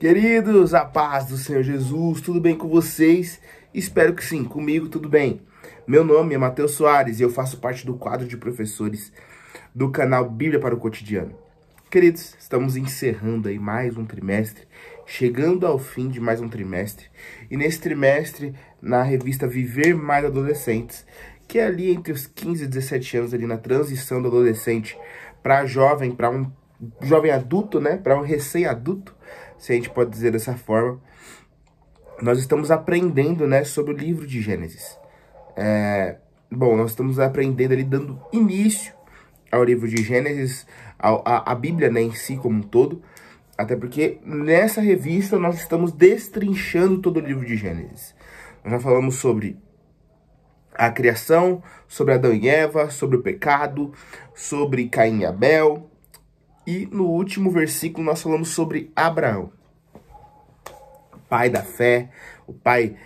Queridos, a paz do Senhor Jesus, tudo bem com vocês? Espero que sim, comigo tudo bem. Meu nome é Matheus Soares e eu faço parte do quadro de professores do canal Bíblia para o Cotidiano. Queridos, estamos encerrando aí mais um trimestre, chegando ao fim de mais um trimestre. E nesse trimestre, na revista Viver Mais Adolescentes, que é ali entre os 15 e 17 anos, ali na transição do adolescente para jovem, para um jovem adulto, né? Para um recém-adulto, se a gente pode dizer dessa forma, nós estamos aprendendo, né, sobre o livro de Gênesis. Nós estamos aprendendo ali, dando início ao livro de Gênesis, a Bíblia, né, em si como um todo, até porque nessa revista nós estamos destrinchando todo o livro de Gênesis. Nós já falamos sobre a criação, sobre Adão e Eva, sobre o pecado, sobre Caim e Abel. E no último versículo nós falamos sobre Abraão, pai da fé, o pai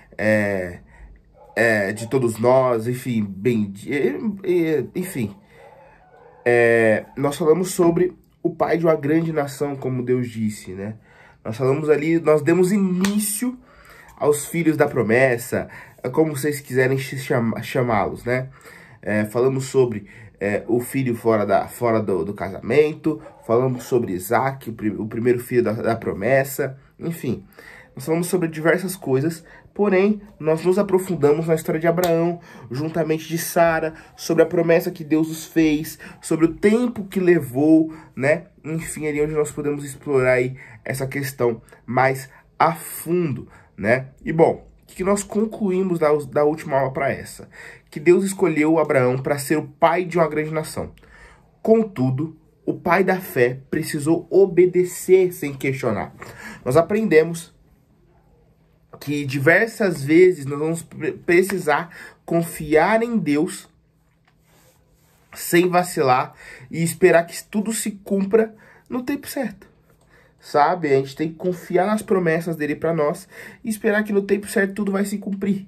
de todos nós, enfim, nós falamos sobre o pai de uma grande nação, como Deus disse, né? Nós falamos ali, nós demos início aos filhos da promessa, como vocês quiserem chamá-los, né? Falamos sobre o filho fora do casamento, falamos sobre Isaac, o primeiro filho da promessa, enfim. Nós falamos sobre diversas coisas, porém, nós nos aprofundamos na história de Abraão, juntamente de Sara, sobre a promessa que Deus nos fez, sobre o tempo que levou, né? Enfim, ali onde nós podemos explorar aí essa questão mais a fundo, né? E bom, o que nós concluímos da última aula para essa? Que Deus escolheu Abraão para ser o pai de uma grande nação. Contudo, o pai da fé precisou obedecer sem questionar. Nós aprendemos que diversas vezes nós vamos precisar confiar em Deus sem vacilar e esperar que tudo se cumpra no tempo certo. Sabe? A gente tem que confiar nas promessas dele para nós e esperar que no tempo certo tudo vai se cumprir.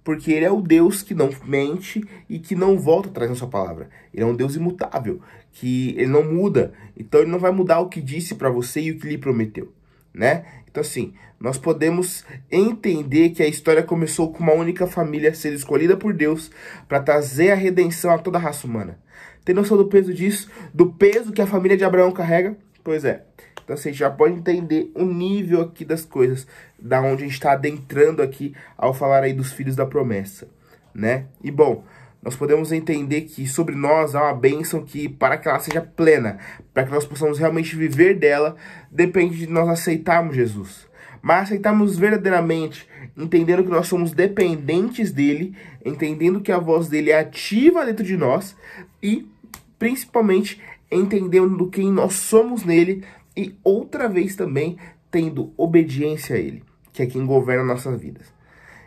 Porque ele é o Deus que não mente e que não volta atrás na sua palavra. Ele é um Deus imutável, que ele não muda. Então ele não vai mudar o que disse para você e o que lhe prometeu, né? Então assim, nós podemos entender que a história começou com uma única família sendo escolhida por Deus para trazer a redenção a toda a raça humana. Tem noção do peso disso? Do peso que a família de Abraão carrega? Pois é. Então você já pode entender o nível aqui das coisas, da onde a gente está adentrando aqui ao falar aí dos filhos da promessa, né? E bom, nós podemos entender que sobre nós há uma bênção que, para que ela seja plena, para que nós possamos realmente viver dela, depende de nós aceitarmos Jesus. Mas aceitarmos verdadeiramente, entendendo que nós somos dependentes dele, entendendo que a voz dele é ativa dentro de nós e, principalmente, entendendo quem nós somos nele e, outra vez também, tendo obediência a ele, que é quem governa nossas vidas.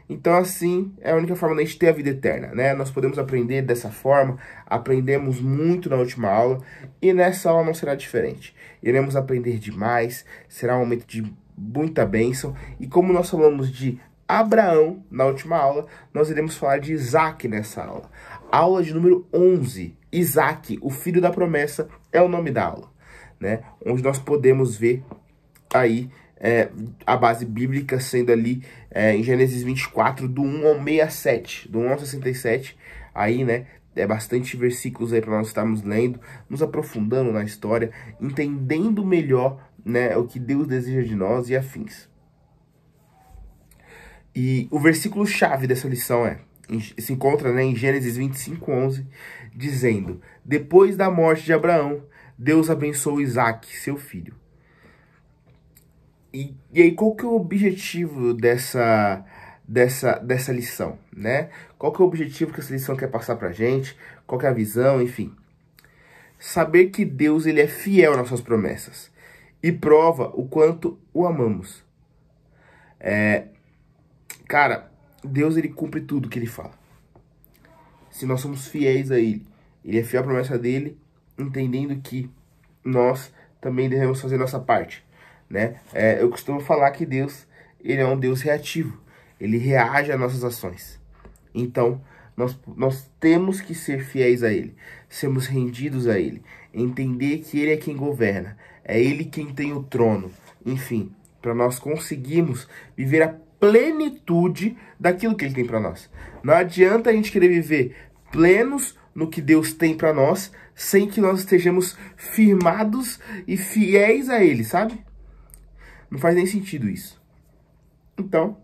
Então, assim, é a única forma de a gente ter a vida eterna, né? Nós podemos aprender dessa forma, aprendemos muito na última aula, e nessa aula não será diferente. Iremos aprender demais, será um momento de muita bênção, e como nós falamos de Abraão na última aula, nós iremos falar de Isaac nessa aula. Aula de número 11, Isaac, o filho da promessa, é o nome da aula, né? Onde nós podemos ver aí a base bíblica sendo ali em Gênesis 24, do 1 ao 67, do 1 ao 67, aí, né, bastante versículos aí para nós estarmos lendo, nos aprofundando na história, entendendo melhor, né, o que Deus deseja de nós e afins. E o versículo-chave dessa lição se encontra, né, em Gênesis 25, 11, dizendo: depois da morte de Abraão, Deus abençoou Isaac, seu filho. E aí, qual que é o objetivo dessa lição, né? Qual que é o objetivo que essa lição quer passar pra gente? Qual que é a visão, enfim. Saber que Deus, ele é fiel nas suas promessas e prova o quanto o amamos. Cara, Deus, ele cumpre tudo que ele fala. Se nós somos fiéis a ele, ele é fiel à promessa dele, entendendo que nós também devemos fazer nossa parte, né? Eu costumo falar que Deus, ele é um Deus reativo. Ele reage às nossas ações. Então, nós temos que ser fiéis a ele, sermos rendidos a ele, entender que ele é quem governa, é ele quem tem o trono, enfim, para nós conseguirmos viver a plenitude daquilo que ele tem para nós. Não adianta a gente querer viver plenos no que Deus tem para nós, sem que nós estejamos firmados e fiéis a ele, sabe? Não faz nem sentido isso. Então,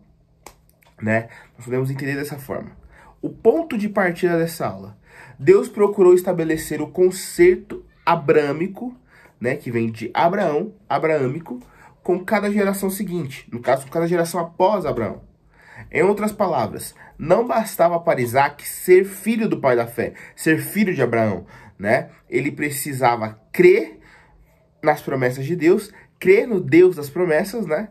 né, nós podemos entender dessa forma. O ponto de partida dessa aula: Deus procurou estabelecer o concerto abrâmico, né, que vem de Abraão, abraâmico, com cada geração seguinte, no caso, com cada geração após Abraão. Em outras palavras, não bastava para Isaac ser filho do pai da fé, ser filho de Abraão, né? Ele precisava crer nas promessas de Deus, crer no Deus das promessas, né?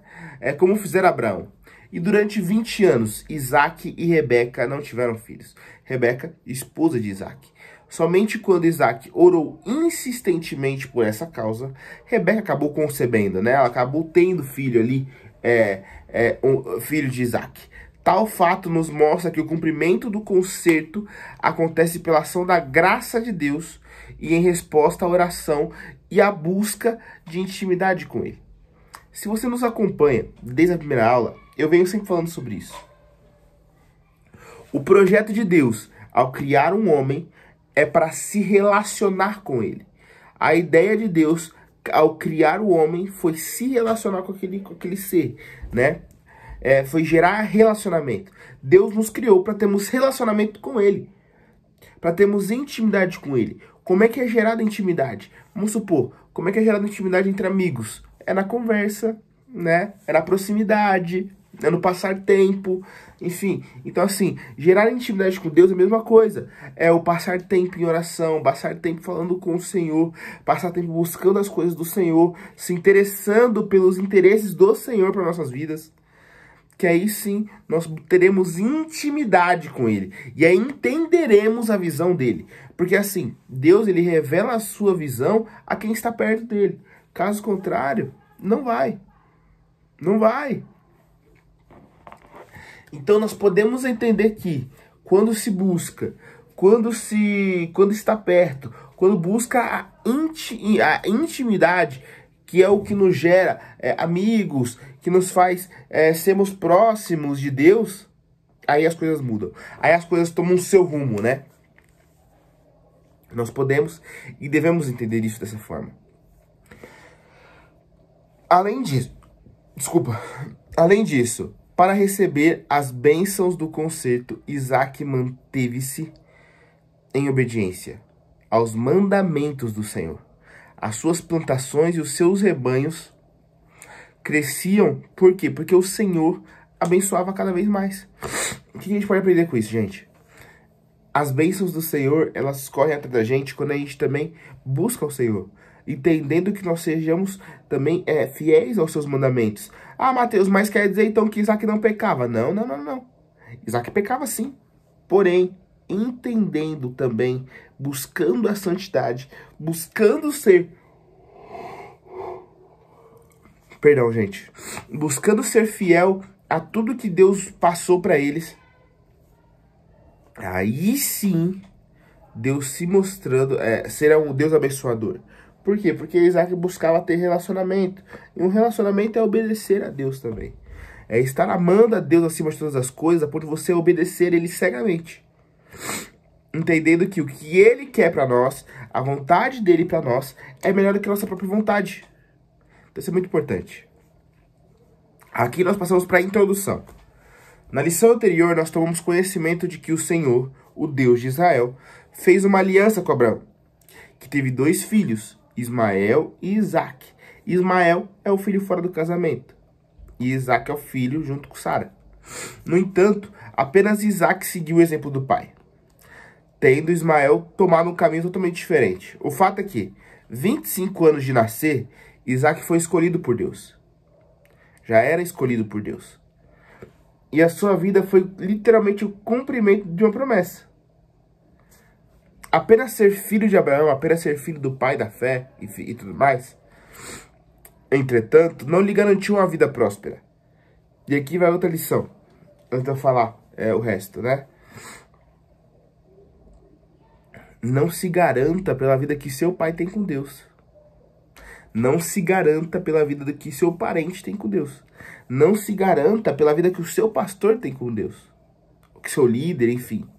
Como fizeram Abraão. E durante 20 anos, Isaac e Rebeca não tiveram filhos. Rebeca, esposa de Isaac. Somente quando Isaac orou insistentemente por essa causa, Rebeca acabou concebendo, né? Ela acabou tendo filho ali, um filho de Isaac. Tal fato nos mostra que o cumprimento do concerto acontece pela ação da graça de Deus e em resposta à oração e à busca de intimidade com ele. Se você nos acompanha desde a primeira aula, eu venho sempre falando sobre isso. O projeto de Deus, ao criar um homem, é para se relacionar com ele. A ideia de Deus, ao criar o homem, foi se relacionar com aquele ser, né? Foi gerar relacionamento. Deus nos criou para termos relacionamento com ele, para termos intimidade com ele. Como é que é gerada intimidade? Vamos supor, como é que é gerada intimidade entre amigos? É na conversa, né? É na proximidade, é no passar tempo, enfim. Então, assim, gerar intimidade com Deus é a mesma coisa. É o passar tempo em oração, passar tempo falando com o Senhor, passar tempo buscando as coisas do Senhor, se interessando pelos interesses do Senhor para nossas vidas. Que aí sim nós teremos intimidade com ele. E aí entenderemos a visão dele. Porque assim, Deus ele revela a sua visão a quem está perto dele. Caso contrário, não vai. Não vai. Então nós podemos entender que quando se busca, quando está perto, quando busca a intimidade, que é o que nos gera amigos, que nos faz sermos próximos de Deus, aí as coisas mudam. Aí as coisas tomam o seu rumo, né? Nós podemos e devemos entender isso dessa forma. Além disso, para receber as bênçãos do concerto, Isaac manteve-se em obediência aos mandamentos do Senhor. As suas plantações e os seus rebanhos cresciam. Por quê? Porque o Senhor abençoava cada vez mais. O que a gente pode aprender com isso, gente? As bênçãos do Senhor, elas correm atrás da gente quando a gente também busca o Senhor, entendendo que nós sejamos também fiéis aos seus mandamentos. Ah, Mateus, mas quer dizer então que Isaac não pecava? Não. Isaac pecava sim, porém, entendendo também, buscando a santidade, buscando ser... Perdão, gente. Buscando ser fiel a tudo que Deus passou para eles. Aí sim, Deus se mostrando ser um Deus abençoador. Por quê? Porque Isaac buscava ter relacionamento. E um relacionamento é obedecer a Deus também. É estar amando a Deus acima de todas as coisas, a ponto de você obedecer Ele cegamente. Entendendo que o que Ele quer para nós, a vontade dEle para nós, é melhor do que a nossa própria vontade. Então isso é muito importante. Aqui nós passamos para a introdução. Na lição anterior, nós tomamos conhecimento de que o Senhor, o Deus de Israel, fez uma aliança com Abraão, que teve 2 filhos, Ismael e Isaac. Ismael é o filho fora do casamento, e Isaac é o filho junto com Sara. No entanto, apenas Isaac seguiu o exemplo do pai, tendo Ismael tomado um caminho totalmente diferente. O fato é que, 25 anos de nascer, Isaac foi escolhido por Deus. Já era escolhido por Deus. E a sua vida foi literalmente o cumprimento de uma promessa. Apenas ser filho de Abraão, apenas ser filho do pai da fé e tudo mais, entretanto, não lhe garantiu uma vida próspera. E aqui vai outra lição, antes de eu falar o resto, né? Não se garanta pela vida que seu pai tem com Deus. Não se garanta pela vida do que seu parente tem com Deus. Não se garanta pela vida que o seu pastor tem com Deus. Que seu líder, enfim.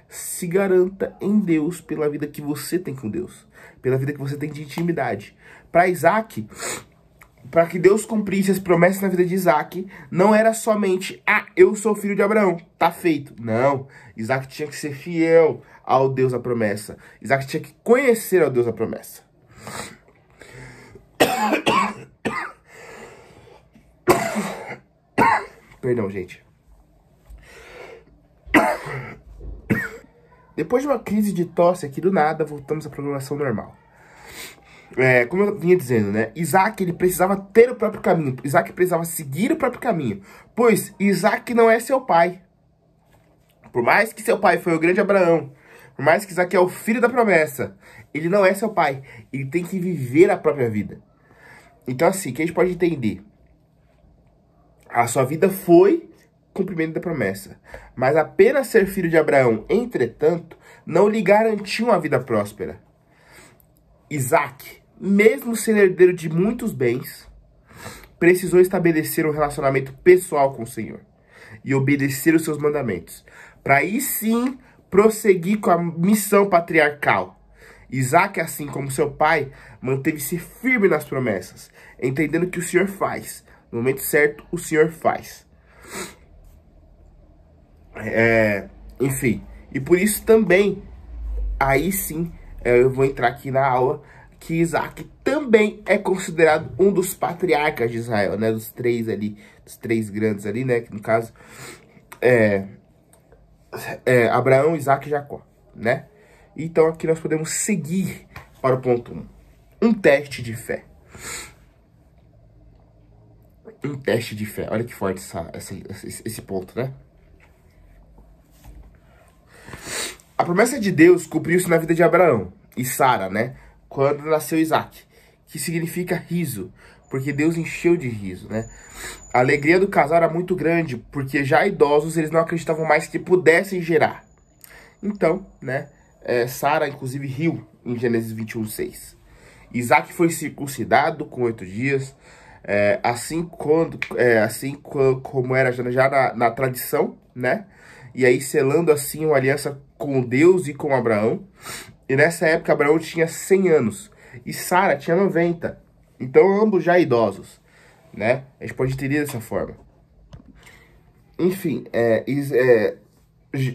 Se garanta em Deus pela vida que você tem com Deus. Pela vida que você tem de intimidade. Para Isaac, para que Deus cumprisse as promessas na vida de Isaac, não era somente, eu sou filho de Abraão, tá feito. Não, Isaac tinha que ser fiel ao Deus da promessa. Isaac tinha que conhecer ao Deus da promessa. Perdão, gente. Depois de uma crise de tosse aqui do nada, voltamos à programação normal. Como eu vinha dizendo, né? Isaac, ele precisava ter o próprio caminho. Isaac precisava seguir o próprio caminho. Pois Isaac não é seu pai. Por mais que seu pai foi o grande Abraão, por mais que Isaac é o filho da promessa, ele não é seu pai. Ele tem que viver a própria vida. Então, assim, o que a gente pode entender? A sua vida foi cumprimento da promessa. Mas apenas ser filho de Abraão, entretanto, não lhe garantiu uma vida próspera. Isaac, mesmo sendo herdeiro de muitos bens, precisou estabelecer um relacionamento pessoal com o Senhor e obedecer os seus mandamentos, para aí sim prosseguir com a missão patriarcal. Isaac, assim como seu pai, manteve-se firme nas promessas, entendendo que o Senhor faz. No momento certo, o Senhor faz. Enfim, e por isso também, aí sim, eu vou entrar aqui na aula, que Isaac também é considerado um dos patriarcas de Israel, né? Dos três ali, dos três grandes ali, né? Que no caso, Abraão, Isaac e Jacó, né? Então aqui nós podemos seguir para o ponto 1. Um teste de fé. Um teste de fé. Olha que forte esse ponto, né? A promessa de Deus cumpriu-se na vida de Abraão e Sara, né? Quando nasceu Isaac, que significa riso, porque Deus encheu de riso, né? A alegria do casal era muito grande, porque já idosos eles não acreditavam mais que pudessem gerar. Então, né? Sara, inclusive, riu em Gênesis 21:6. Isaac foi circuncidado com 8 dias, como era já na tradição, né? E aí selando assim uma aliança com Deus e com Abraão. E nessa época Abraão tinha 100 anos e Sara tinha 90. Então ambos já idosos, né? A gente pode entender dessa forma. Enfim,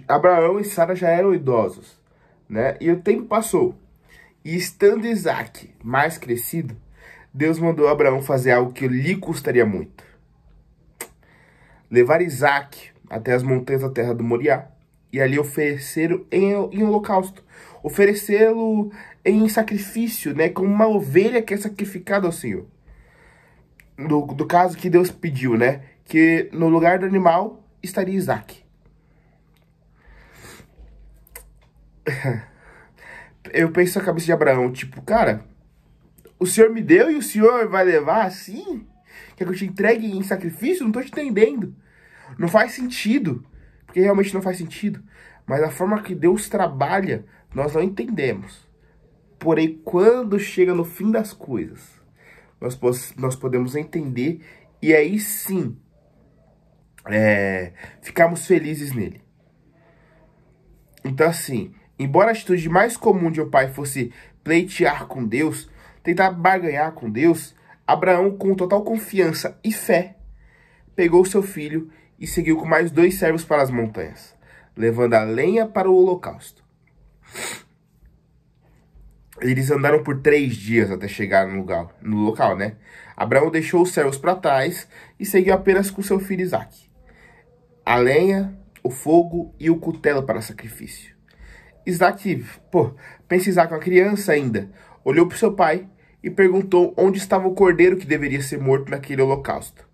Abraão e Sara já eram idosos, né? E o tempo passou. E estando Isaac mais crescido, Deus mandou Abraão fazer algo que lhe custaria muito. Levar Isaac até as montanhas da terra do Moriá e ali oferecê-lo em holocausto. Oferecê-lo em sacrifício, né? Como uma ovelha que é sacrificada ao Senhor. Do caso que Deus pediu, né? Que no lugar do animal estaria Isaac. Eu penso na cabeça de Abraão, tipo, cara, o Senhor me deu e o Senhor vai levar assim? Quer que eu te entregue em sacrifício? Não tô te entendendo. Não faz sentido. Porque realmente não faz sentido. Mas a forma que Deus trabalha, nós não entendemos. Porém, quando chega no fim das coisas, nós podemos entender. E aí sim, ficarmos felizes nele. Então assim, embora a atitude mais comum de um pai fosse pleitear com Deus, tentar barganhar com Deus, Abraão, com total confiança e fé, pegou seu filho e seguiu com mais 2 servos para as montanhas, levando a lenha para o holocausto. Eles andaram por 3 dias até chegar no local, né? Abraão deixou os servos para trás e seguiu apenas com seu filho Isaac. A lenha, o fogo e o cutelo para sacrifício. Pensa Isaac, uma criança ainda, olhou para seu pai e perguntou onde estava o cordeiro que deveria ser morto naquele holocausto.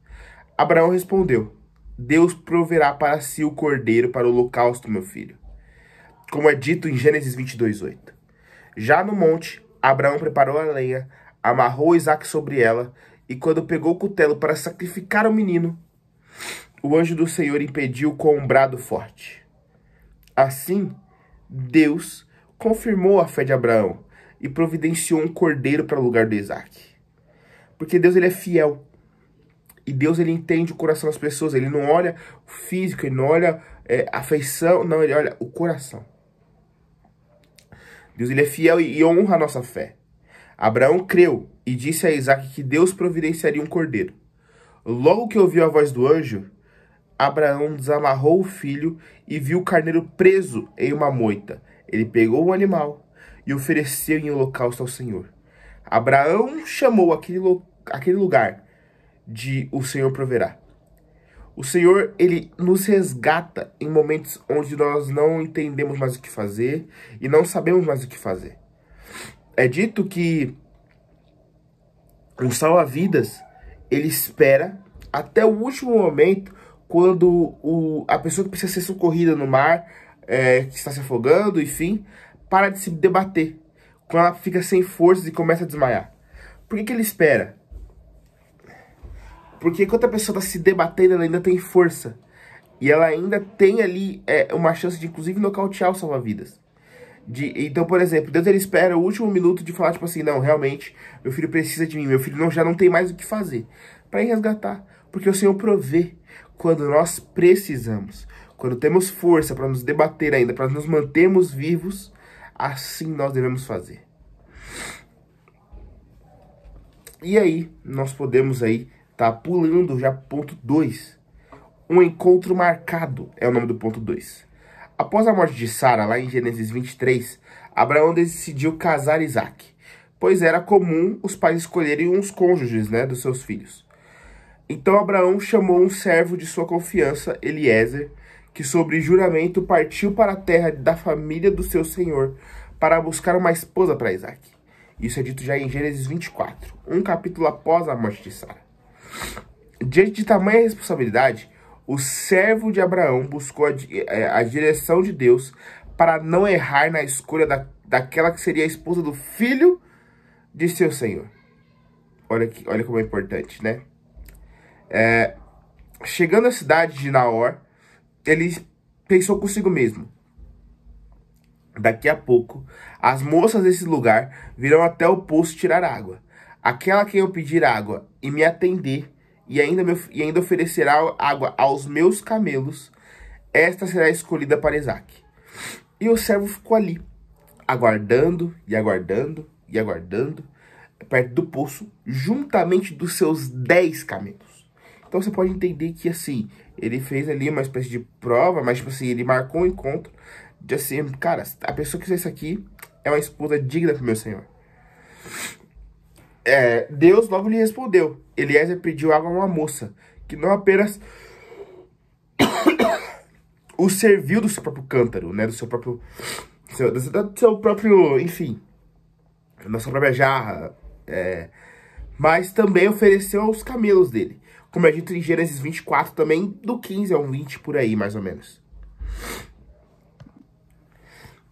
Abraão respondeu: Deus proverá para si o cordeiro para o holocausto, meu filho. Como é dito em Gênesis 22:8. Já no monte, Abraão preparou a lenha, amarrou Isaac sobre ela, e quando pegou o cutelo para sacrificar o menino, o anjo do Senhor impediu com um brado forte. Assim, Deus confirmou a fé de Abraão e providenciou um cordeiro para o lugar de Isaac. Porque Deus, ele é fiel. E Deus, ele entende o coração das pessoas. Ele não olha o físico, ele não olha a feição, não, ele olha o coração. Deus, ele é fiel e honra a nossa fé. Abraão creu e disse a Isaac que Deus providenciaria um cordeiro. Logo que ouviu a voz do anjo, Abraão desamarrou o filho e viu o carneiro preso em uma moita. Ele pegou o animal e ofereceu em holocausto ao Senhor. Abraão chamou aquele lugar de o Senhor proverá. O Senhor, ele nos resgata em momentos onde nós não entendemos mais o que fazer e não sabemos mais o que fazer. É dito que um salva-vidas, ele espera até o último momento, quando a pessoa que precisa ser socorrida no mar, que está se afogando, enfim, para de se debater. Quando ela fica sem forças e começa a desmaiar. Por que ele espera? Porque enquanto a pessoa está se debatendo, ela ainda tem força. E ela ainda tem ali uma chance de, inclusive, nocautear o salva-vidas. Então, por exemplo, Deus, ele espera o último minuto de falar, tipo assim, não, realmente, meu filho precisa de mim, meu filho já não tem mais o que fazer, para ir resgatar. Porque o Senhor provê quando nós precisamos. Quando temos força para nos debater ainda, para nos mantermos vivos, assim nós devemos fazer. E aí, nós podemos aí tá pulando já ponto 2. Um encontro marcado é o nome do ponto 2. Após a morte de Sara, lá em Gênesis 23, Abraão decidiu casar Isaac, pois era comum os pais escolherem uns cônjuges, né, dos seus filhos. Então Abraão chamou um servo de sua confiança, Eliezer, que sobre juramento partiu para a terra da família do seu senhor para buscar uma esposa para Isaac. Isso é dito já em Gênesis 24, um capítulo após a morte de Sara. Diante de tamanha responsabilidade, o servo de Abraão buscou a direção de Deus para não errar na escolha daquela que seria a esposa do filho de seu senhor. Olha como é importante, né? Chegando à cidade de Naor, ele pensou consigo mesmo: daqui a pouco, as moças desse lugar virão até o poço tirar água. Aquela a quem eu pedir água e me atender, e ainda oferecerá água aos meus camelos, esta será escolhida para Isaac. E o servo ficou ali, aguardando e aguardando e aguardando, perto do poço, juntamente dos seus 10 camelos. Então você pode entender que, assim, ele fez ali uma espécie de prova, mas, tipo assim, ele marcou um encontro de, assim, cara, a pessoa que fez isso aqui é uma esposa digna pro meu senhor. Deus logo lhe respondeu. Eliezer pediu água a uma moça, que não apenas o serviu do seu próprio cântaro, né, do seu próprio, enfim, da sua própria jarra, mas também ofereceu aos camelos dele, como é dito em Gênesis 24 também, do 15 ao 20, por aí, mais ou menos.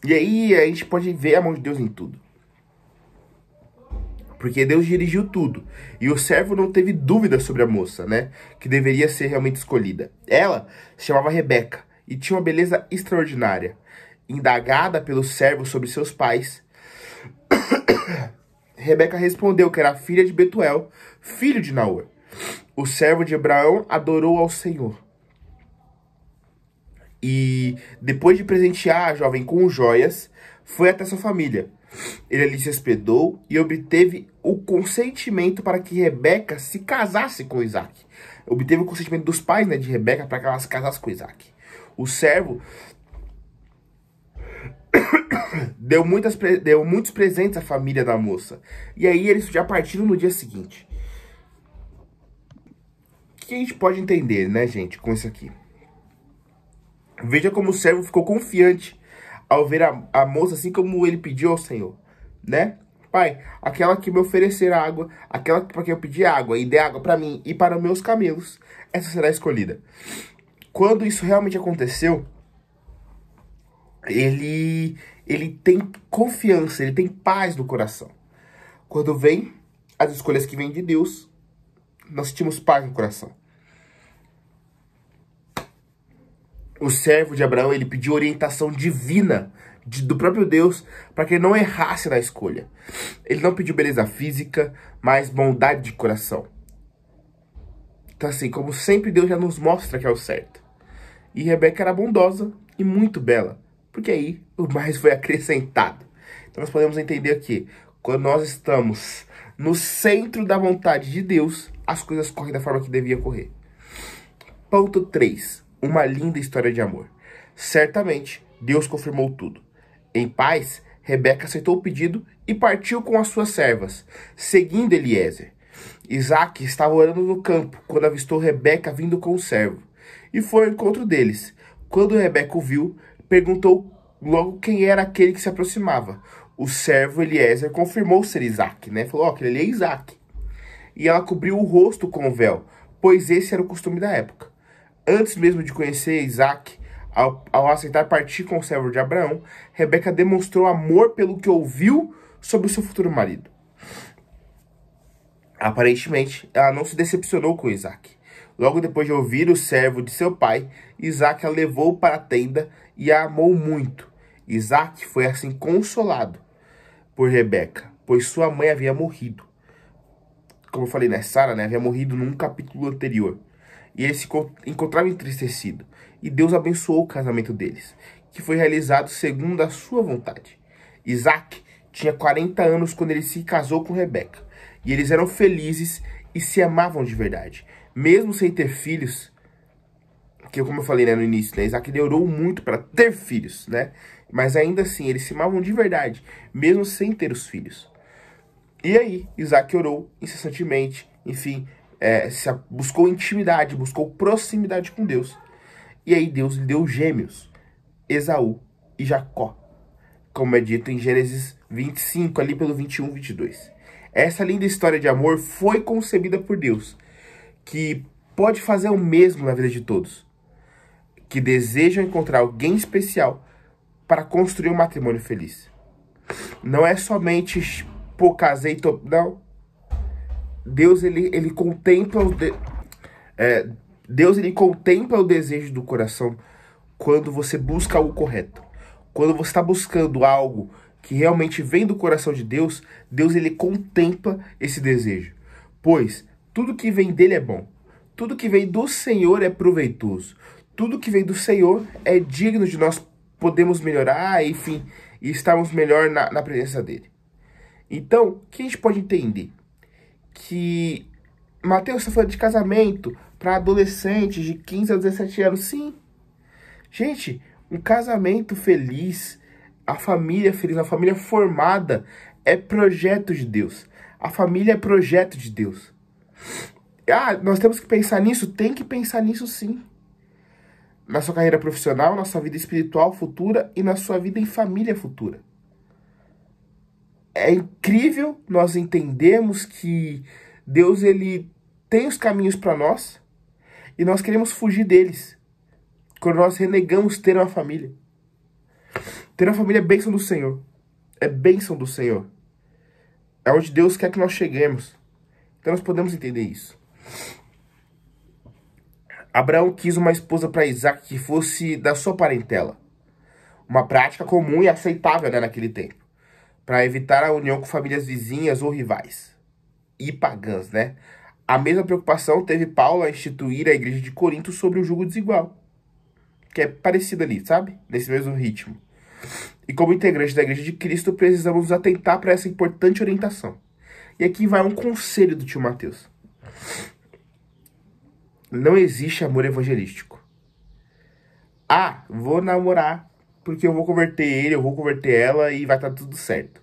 E aí a gente pode ver a mão de Deus em tudo. Porque Deus dirigiu tudo. E o servo não teve dúvida sobre a moça, né? Que deveria ser realmente escolhida. Ela se chamava Rebeca e tinha uma beleza extraordinária. Indagada pelo servo sobre seus pais, Rebeca respondeu que era filha de Betuel, filho de Naor. O servo de Abraão adorou ao Senhor. E depois de presentear a jovem com joias, foi até sua família. Ele ali se hospedou e obteve o consentimento para que Rebeca se casasse com Isaac. Obteve o consentimento dos pais, né, de Rebeca para que ela se casasse com Isaac. O servo deu muitos presentes à família da moça. E aí eles já partiram no dia seguinte. O que a gente pode entender, né, gente, com isso aqui? Veja como o servo ficou confiante ao ver a moça assim como ele pediu ao Senhor, né? Pai, aquela que me oferecer água, aquela para quem eu pedir água e der água para mim e para meus camelos, essa será escolhida. Quando isso realmente aconteceu, ele tem confiança, ele tem paz no coração. Quando vem as escolhas que vêm de Deus, nós sentimos paz no coração. O servo de Abraão, ele pediu orientação divina do próprio Deus para que ele não errasse na escolha. Ele não pediu beleza física, mas bondade de coração. Então assim, como sempre, Deus já nos mostra que é o certo. E Rebeca era bondosa e muito bela, porque aí o mais foi acrescentado. Então nós podemos entender que quando nós estamos no centro da vontade de Deus, as coisas correm da forma que deviam correr. Ponto 3. Uma linda história de amor. Certamente, Deus confirmou tudo. Em paz, Rebeca aceitou o pedido e partiu com as suas servas, seguindo Eliezer. Isaac estava orando no campo, quando avistou Rebeca vindo com o servo. E foi ao encontro deles. Quando Rebeca o viu, perguntou logo quem era aquele que se aproximava. O servo Eliezer confirmou ser Isaac, né? Falou, aquele ali é Isaac. E ela cobriu o rosto com o véu, pois esse era o costume da época. Antes mesmo de conhecer Isaac, ao aceitar partir com o servo de Abraão, Rebeca demonstrou amor pelo que ouviu sobre o seu futuro marido. Aparentemente, ela não se decepcionou com Isaac. Logo depois de ouvir o servo de seu pai, Isaac a levou para a tenda e a amou muito. Isaac foi assim consolado por Rebeca, pois sua mãe havia morrido. Como eu falei, né? Sara, né, havia morrido num capítulo anterior. E ele se encontrava entristecido. E Deus abençoou o casamento deles, que foi realizado segundo a sua vontade. Isaac tinha 40 anos quando ele se casou com Rebeca. E eles eram felizes e se amavam de verdade. Mesmo sem ter filhos, que como eu falei, né, no início, né, Isaac orou muito para ter filhos, né? Mas ainda assim, eles se amavam de verdade, mesmo sem ter os filhos. E aí, Isaac orou incessantemente, enfim, buscou intimidade, buscou proximidade com Deus. E aí Deus lhe deu gêmeos, Esaú e Jacó, como é dito em Gênesis 25, ali pelo 21, 22. Essa linda história de amor foi concebida por Deus, que pode fazer o mesmo na vida de todos, que desejam encontrar alguém especial para construir um matrimônio feliz. Não é somente, pô, casei, não. Deus, ele contempla Deus, ele contempla o desejo do coração quando você busca algo correto. Quando você está buscando algo que realmente vem do coração de Deus, Deus, ele contempla esse desejo. Pois tudo que vem dele é bom. Tudo que vem do Senhor é proveitoso. Tudo que vem do Senhor é digno de nós podermos melhorar, enfim, e estarmos melhor na presença dele. Então, o que a gente pode entender? Que Mateus está falando de casamento para adolescentes de 15 a 17 anos. Sim. Gente, um casamento feliz, a família feliz, a família formada é projeto de Deus. A família é projeto de Deus. Ah, nós temos que pensar nisso? Tem que pensar nisso sim. Na sua carreira profissional, na sua vida espiritual futura e na sua vida em família futura. É incrível nós entendermos que Deus, ele tem os caminhos para nós e nós queremos fugir deles. Quando nós renegamos ter uma família. Ter uma família é bênção do Senhor. É bênção do Senhor. É onde Deus quer que nós cheguemos. Então nós podemos entender isso. Abraão quis uma esposa para Isaac que fosse da sua parentela. Uma prática comum e aceitável, né, naquele tempo. Para evitar a união com famílias vizinhas ou rivais. E pagãs, né? A mesma preocupação teve Paulo a instituir a igreja de Corinto sobre o jugo desigual. Que é parecido ali, sabe? Nesse mesmo ritmo. E como integrante da igreja de Cristo, precisamos nos atentar para essa importante orientação. E aqui vai um conselho do tio Mateus. Não existe amor evangelístico. Ah, vou namorar porque eu vou converter ele, eu vou converter ela e vai estar tudo certo.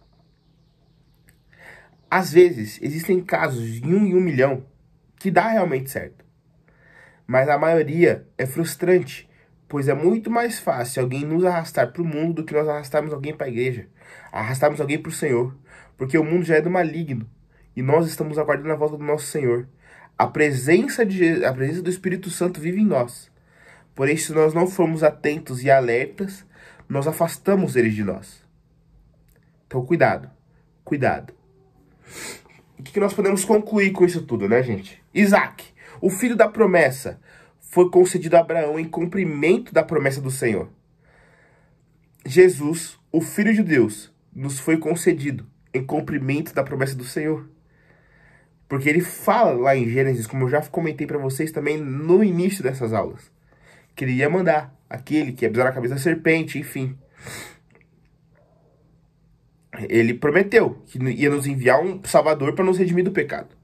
Às vezes, existem casos de 1 em 1 milhão que dá realmente certo. Mas a maioria é frustrante, pois é muito mais fácil alguém nos arrastar para o mundo do que nós arrastarmos alguém para a igreja, arrastarmos alguém para o Senhor, porque o mundo já é do maligno e nós estamos aguardando a volta do nosso Senhor. A presença do Espírito Santo vive em nós. Porém, se nós não formos atentos e alertas, nós afastamos ele de nós. Então, cuidado. Cuidado. O que nós podemos concluir com isso tudo, né, gente? Isaac, o filho da promessa, foi concedido a Abraão em cumprimento da promessa do Senhor. Jesus, o Filho de Deus nos foi concedido em cumprimento da promessa do Senhor. Porque ele fala lá em Gênesis, como eu já comentei para vocês também no início dessas aulas, que ele ia mandar aquele que ia pisar na cabeça da serpente, enfim. Ele prometeu que ia nos enviar um Salvador para nos redimir do pecado.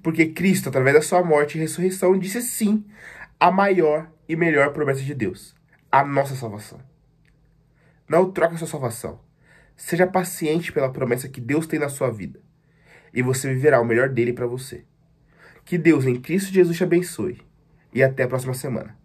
Porque Cristo, através da sua morte e ressurreição, disse sim a maior e melhor promessa de Deus, a nossa salvação. Não troque a sua salvação. Seja paciente pela promessa que Deus tem na sua vida. E você viverá o melhor dele para você. Que Deus em Cristo Jesus te abençoe. E até a próxima semana.